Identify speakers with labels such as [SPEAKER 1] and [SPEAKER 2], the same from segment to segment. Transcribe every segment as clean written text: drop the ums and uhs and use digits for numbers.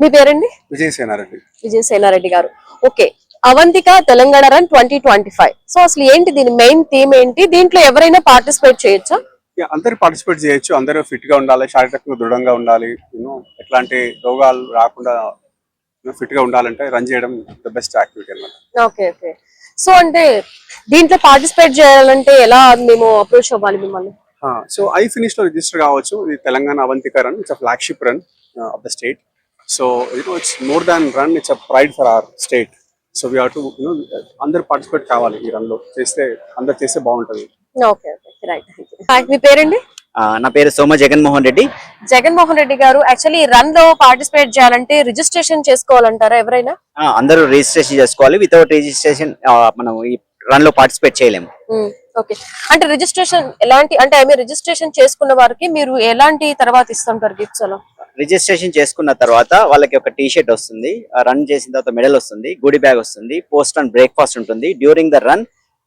[SPEAKER 1] మీ పేరండి?
[SPEAKER 2] విజయసేనారెడ్డి.
[SPEAKER 1] విజయసేనారెడ్డి గారు. Okay, Avantika Telangana run 2025. So అసలు ఏంటి దీని మెయిన్ థీమ్ ఏంటి? దీంట్లో ఎవరైనా పార్టిసిపేట్ చేయొచ్చా?
[SPEAKER 2] అందరూ పార్టిసిపేట్ చేయొచ్చు. అందరూ ఫిట్ గా ఉండాలి, శారీరకంగా దృఢంగా ఉండాలి. ఎట్లాంటి రోగాలు రాకుండా ఫిట్ గా ఉండాలంటే రన్ చేయడం ద బెస్ట్ యాక్టివిటీ అన్నమాట.
[SPEAKER 1] Okay okay. సో అంటే దీంట్లో పార్టిసిపేట్ చేయాలంటే ఎలా మేము అప్రోచ్ అవ్వాలి మిమ్మల్ని?
[SPEAKER 2] సో ఐ ఫినిష్ లో రిజిస్టర్ కావచ్చు. ఇది Telangana Avantika run. It's a flagship run of the state. So it's more than run, it's a pride for our state. So we have to అందరూ పార్టిసిపేట్ కావాలి. ఈ రన్ లో అందరు చేస్తే బాగుంటది.
[SPEAKER 1] Okay okay, right. మీ పేరండి?
[SPEAKER 3] నా పేరు సోమ జగన్మోహన్ రెడ్డి.
[SPEAKER 1] జగన్మోహన్ రెడ్డి గారు, యాక్చువల్లీ రన్ లో పార్టిసిపేట్ చేయాలంటే రిజిస్ట్రేషన్ చేసుకోవాలంటారా ఎవరైనా?
[SPEAKER 3] అందరూ రిజిస్ట్రేషన్ చేసుకోవాలి. వితౌట్ రిజిస్ట్రేషన్ మనం ఈ రన్ లో పార్టిసిపేట్ చేయలేము.
[SPEAKER 1] ఓకే, అంటే రిజిస్ట్రేషన్ ఎలాంటి, అంటే రిజిస్ట్రేషన్ చేసుకున్న వారికి మీరు ఎలాంటి తర్వాత ఇస్తుంటారు గిఫ్ట్స్? అలా
[SPEAKER 3] రిజిస్ట్రేషన్ చేసుకున్న తర్వాత వాళ్ళకి ఒక టీ షర్ట్ వస్తుంది, రన్ చేసిన తర్వాత మెడల్ వస్తుంది, గుడి బ్యాగ్ వస్తుంది, పోస్ట్ రన్ బ్రేక్ఫాస్ట్ ఉంటుంది. డ్యూరింగ్ ద రన్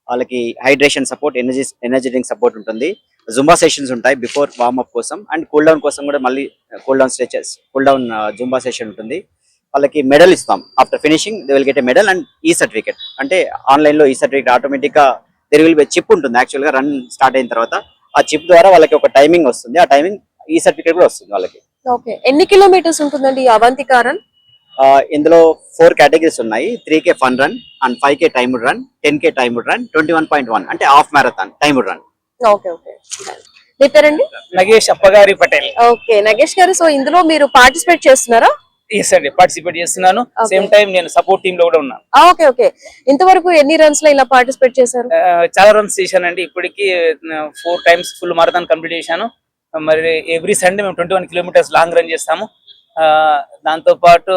[SPEAKER 3] వాళ్ళకి hydration support, energy drink support ఉంటుంది. జుంబా సెషన్స్ ఉంటాయి బిఫోర్ వార్మప్ కోసం, అండ్ కూల్ డౌన్ కోసం కూడా మళ్ళీ cool down stretches, cool down Zumba session ఉంటుంది. వాళ్ళకి మెడల్ ఇస్తాం. After finishing they will get a medal and ఈ సర్టిఫికేట్. అంటే ఆన్లైన్ లో ఈ సర్టిఫికేట్ ఆటోమేటిక్ గా దెర్ విల్ బి చిప్ ఉంటుంది. యాక్చువల్ గా రన్ స్టార్ట్ అయిన తర్వాత ఆ చిప్ ద్వారా వాళ్ళకి ఒక టైమింగ్ వస్తుంది. ఆ టైమింగ్ ఈ సర్టిఫికేట్ కూడా వస్తుంది వాళ్ళకి.
[SPEAKER 1] ఓకే, ఎన్ని కిలోమీటర్స్ ఉంటుందండి ఈ అవంతిక రన్?
[SPEAKER 3] ఇందులో 4 కేటగిరీస్ ఉన్నాయి. 3K fun run and 5K timed run, 10K timed run, 21.1 అంటే half marathon timed run.
[SPEAKER 1] Okay okay. మీ పేరండి?
[SPEAKER 4] నగేష్ అప్పగారి పటేల్.
[SPEAKER 1] ఓకే నగేష్ గారు, సో ఇందులో మీరు పార్టిసిపేట్ చేస్తున్నారా?
[SPEAKER 4] ఎస్ అండి, పార్టిసిపేట్ చేస్తున్నాను. సేమ్ టైం నేను సపోర్ట్ టీమ్ లో కూడా ఉన్నాను.
[SPEAKER 1] Okay okay. ఇంతవరకు ఎన్ని రన్స్ లో ఇలా పార్టిసిపేట్ చేశారు?
[SPEAKER 4] చాలా రన్స్ చేశానండి. ఇప్పటికి 4 టైమ్స్ ఫుల్ మారథాన్ కంప్లీట్ చేశాను. మరి ఎవ్రీ సండే మేము 21 కిలోమీటర్స్ లాంగ్ రన్ చేస్తాము. దాంతో పాటు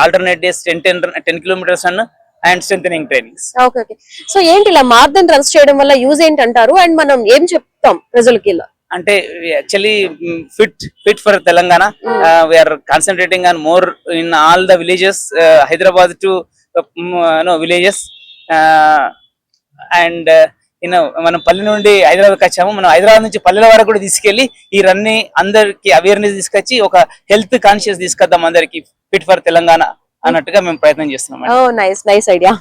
[SPEAKER 4] alternate days 10 kilometres run and strengthening trainings.
[SPEAKER 1] Okay okay. So ఏంటి ఇలా మారథాన్ రన్స్ చేయడం వల్ల యూజ్ ఏంటి అంటారు, అండ్ మనం ఏం చెప్తాం ప్రజలకి? ఇలా
[SPEAKER 4] అంటే actually fit for Telangana. We're concentrating on more in all the villages, Hyderabad to villages. And మనం పల్లె నుండి హైదరాబాద్కి వచ్చాము. మనం హైదరాబాద్ నుంచి పల్లెల వరకు కూడా తీసుకెళ్లి ఈ రన్ ని అందరికి అవేర్నెస్ తీసుకొచ్చి ఒక హెల్త్ కాన్షియస్ తీసుకొద్దాం అందరికి, ఫిట్ ఫర్ తెలంగాణ అన్నట్టుగా మేము ప్రయత్నం చేస్తున్నాం.
[SPEAKER 1] Nice idea.